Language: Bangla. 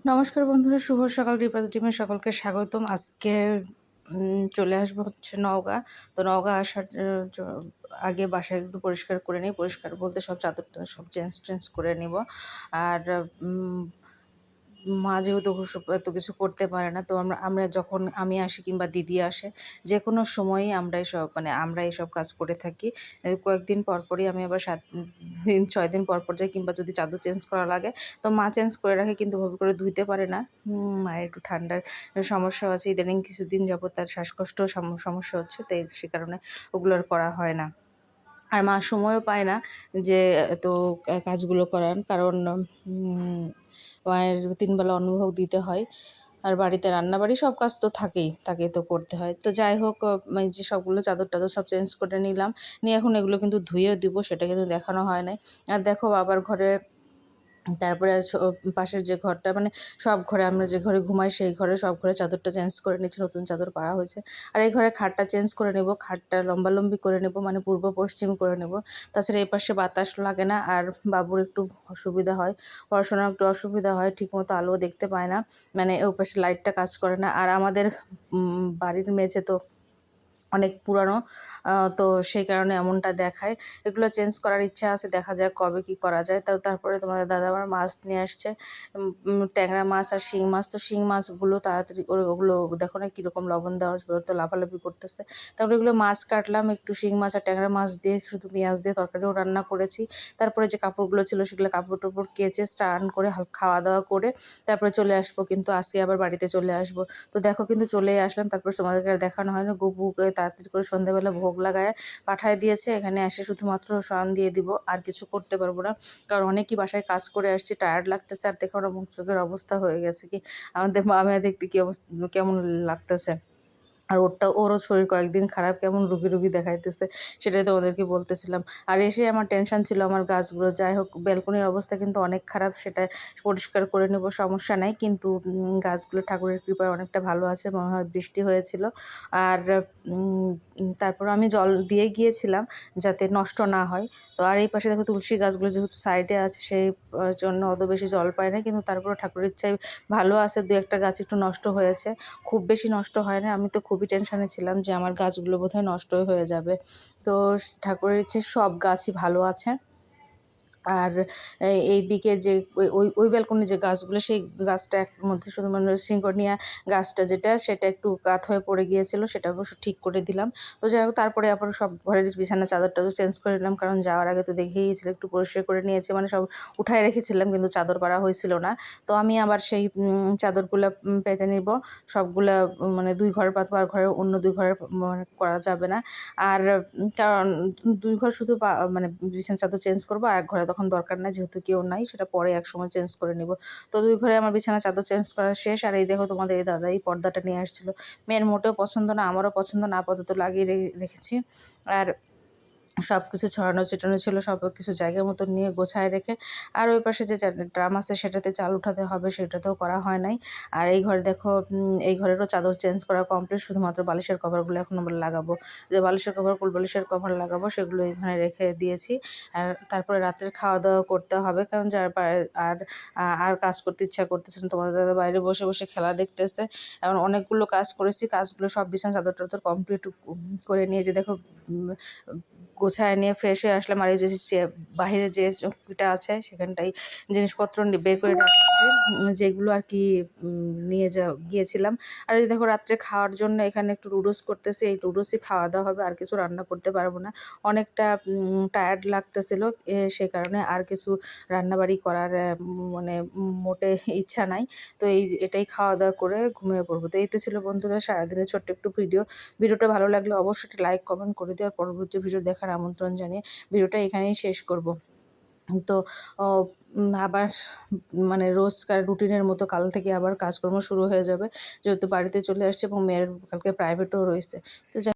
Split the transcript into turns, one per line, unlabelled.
নমস্কার বন্ধুরা, শুভ সকাল। রিপাস ডিমে সকলকে স্বাগতম। আজকে চলে আসবো হচ্ছে নওগাঁ। তো নওগাঁ আসার আগে বাসায় একটু পরিষ্কার করে নিই। পরিষ্কার বলতে সব চাদর সব চেঞ্জ টেঞ্জ করে নিব। আর মা যেহেতু এত কিছু করতে পারে না, তো আমরা যখন আমি আসি কিংবা দিদি আসে, যে কোনো সময়ই আমরা এইসব কাজ করে থাকি। কয়েকদিন পর পরই আমি আবার 7 দিন 6 দিন পর পর যাই, কিংবা যদি চাদর চেঞ্জ করা লাগে তো মা চেঞ্জ করে রাখে, কিন্তু ভাবে করে ধুইতে পারে না। মায়ের একটু ঠান্ডার সমস্যা আছে, ইদানিং কিছুদিন যাবত তার শ্বাসকষ্ট সমস্যা হচ্ছে, তাই সে কারণে ওগুলো আর করা হয় না। আর মা সময়ও পায় না যে এত কাজগুলো করার, কারণ মায়ের 3 বেলা অন্নভোগ দিতে হয়। আর বাড়িতে রান্নাবাড়ি সব কাজ তো থাকেই, তাকে তো করতে হয়। তো যাই হোক, যে সবগুলো চাদর টাদর সব চেঞ্জ করে নিলাম, নিয়ে এখন এগুলো কিন্তু ধুয়েও দিব, সেটা কিন্তু দেখানো হয় নাই। আর দেখো বাবার ঘরে, তারপরে পাশের যে ঘরটা, মানে সব ঘরে, আমরা যে ঘরে ঘুমাই সেই ঘরে সব ঘরে চাদরটা চেঞ্জ করে নিচ্ছি, নতুন চাদর পাড়া হয়েছে। আর এই ঘরে খাটটা চেঞ্জ করে নেব, খাটটা লম্বালম্বি করে নেব, মানে পূর্ব পশ্চিম করে নেব। তাছাড়া এই পাশে বাতাস লাগে না, আর বাবুর একটু অসুবিধা হয়, পড়াশোনার একটু অসুবিধা হয়, ঠিকমতো আলো দেখতে পায় না, মানে ওই পাশে লাইটটা কাজ করে না। আর আমাদের বাড়ির মেঝে তো অনেক পুরানো, তো সেই কারণে এমনটা দেখায়। এগুলো চেঞ্জ করার ইচ্ছা আছে, দেখা যাক কবে কি করা যায়। তারপরে তোমাদের দাদা আবার মাছ নিয়ে আসছে, ট্যাংরা মাছ আর শিং মাছ। তো শিং মাছগুলো তাড়াতাড়ি করে, ওগুলো দেখো না কীরকম লবণ দেওয়ার, তো লাফালাফি করতেছে। তারপরে এগুলো মাছ কাটলাম, একটু শিং মাছ আর ট্যাংরা মাছ দিয়ে শুধু পেঁয়াজ দিয়ে তরকারিও রান্না করেছি। তারপরে যে কাপড়গুলো ছিল সেগুলো কাপড় টাপড় কেচে স্নান করে খাওয়া দাওয়া করে তারপরে চলে আসবো, কিন্তু আজকে আবার বাড়িতে চলে আসবো। তো দেখো কিন্তু চলেই আসলাম। তারপর তোমাদেরকে আর দেখানো হয় না, গপুকে তাড়াতাড়ি করে সন্ধ্যাবেলা ভোগ লাগায় পাঠায় দিয়েছে। এখানে এসে শুধুমাত্র শয়ন দিয়ে দিব, আর কিছু করতে পারবো না, কারণ অনেকই বাসায় কাজ করে আসছি, টায়ার্ড লাগতেছে। আর দেখো না মুখ চোখের অবস্থা হয়ে গেছে কি, আমাদের মা দেখতে কি অবস্থা, কেমন লাগতেছে। আর ওরও শরীর কয়েকদিন খারাপ, কেমন রুগী রুগী দেখাইতেছে, সেটাই তোমাদেরকে বলতেছিলাম। আর এসে আমার টেনশন ছিল আমার গাছগুলো। যাই হোক, ব্যালকনির অবস্থা কিন্তু অনেক খারাপ, সেটা পরিষ্কার করে নেব, সমস্যা নাই। কিন্তু গাছগুলো ঠাকুরের কৃপায় অনেকটা ভালো আছে, মনে হয় বৃষ্টি হয়েছিল। আর তারপর আমি জল দিয়ে গিয়েছিলাম যাতে নষ্ট না হয়। তো আর এই পাশে দেখো তুলসী গাছগুলো যেহেতু সাইডে আছে, সেই জন্য অত বেশি জল পায় না, কিন্তু তারপরে ঠাকুরের ইচ্ছায় ভালো আছে। 2-1টা গাছ একটু নষ্ট হয়েছে, খুব বেশি নষ্ট হয় না। আমি তো খুবই টেনশনে ছিলাম যে আমার গাছগুলো বোধহয় নষ্টই হয়ে যাবে। তো ঠাকুরের ইচ্ছে সব গাছই ভালো আছে। আর এই দিকে যে ওই ব্যালকনির যে গাছগুলো, সেই গাছটা মধ্যে শুধু মানে সিঙ্গোনিয়া গাছটা যেটা, সেটা একটু কাত হয়ে পড়ে গিয়েছিল, সেটা অবশ্য ঠিক করে দিলাম। তো যাই হোক, তারপরে আবার সব ঘরের বিছানা চাদরটাও চেঞ্জ করে নিলাম, কারণ যাওয়ার আগে তো দেখেই গিয়েছিল, একটু পরিষ্কার করে নিয়েছি, মানে সব উঠায় রেখেছিলাম কিন্তু চাদর পাড়া হয়েছিল না। তো আমি আবার সেই চাদরগুলো পেতে নিব সবগুলা, মানে 2 ঘর পাতবো, আর ঘরের অন্য 2 ঘরে মানে করা যাবে না। আর কারণ 2 ঘর শুধু মানে বিছানা চাদর চেঞ্জ করবো, আর এক ঘরে তখন দরকার নাই, যেহেতু কেউ নাই, সেটা পরে একসময় চেঞ্জ করে নিব। তো 2 ঘরে আমার বিছানা চাদর চেঞ্জ করা শেষ। আর এই দেখো তোমাদের এই দাদা এই পর্দাটা নিয়ে আসছিল, মেয়ের মোটেও পছন্দ না, আমারও পছন্দ না, আপাতত লাগিয়ে রেখেছি। আর সব কিছু ছড়ানো ছিটানো ছিল, সব কিছু জায়গা মতো নিয়ে গোছায় রেখে। আর ওই পাশে যে ড্রাম আছে সেটাতে চাল উঠাতে হবে, সেটাতেও করা হয় নাই। আর এই ঘরে দেখো, এই ঘরেরও চাদর চেঞ্জ করা কমপ্লিট, শুধুমাত্র বালিশের কভারগুলো এখন আমরা লাগাবো, যে বালিশের কভার, কুল বালিশের কভার লাগাবো, সেগুলো এখানে রেখে দিয়েছি। আর তারপরে রাত্রের খাওয়া দাওয়া করতে হবে, কারণ আর আর কাজ করতে ইচ্ছা করতেছে না। তোমাদের দাদা বাইরে বসে বসে খেলা দেখতেছে। এখন অনেকগুলো কাজ করেছি, কাজগুলো সব বিছানা চাদর টাদর কমপ্লিট করে নিয়ে যে দেখো গোছায় নিয়ে ফ্রেশ হয়ে আসলাম। আর এই যে বাহিরে যে চৌকিটা আছে, সেখানটাই জিনিসপত্র বের করে রাখছি, যেগুলো আর কি নিয়ে গিয়েছিলাম। আর এই দেখো রাত্রে খাওয়ার জন্য এখানে একটু নুডলস করতেছি, এই নুডলসই খাওয়া দাওয়া হবে, আর কিছু রান্না করতে পারবো না, অনেকটা টায়ার্ড লাগতেছিল, সে কারণে আর কিছু রান্নাবাড়ি করার মানে মোটে ইচ্ছা নাই। তো এটাই খাওয়া দাওয়া করে ঘুমিয়ে পড়বো। তো এই তো ছিল বন্ধুরা সারাদিনের ছোট্ট একটু ভিডিওটা ভালো লাগলে অবশ্যই একটা লাইক কমেন্ট করে দিও, আর পরবর্তী ভিডিও দেখার আমন্ত্রণ জানিয়ে ভিডিওটা এখানেই শেষ করব। তো আবার মানে রোজকার রুটিনের মতো কাল থেকে আবার কাজকর্ম শুরু হয়ে যাবে, যেহেতু বাড়িতে চলে আসছে এবং মেয়ের কালকে প্রাইভেটও রয়েছে। তো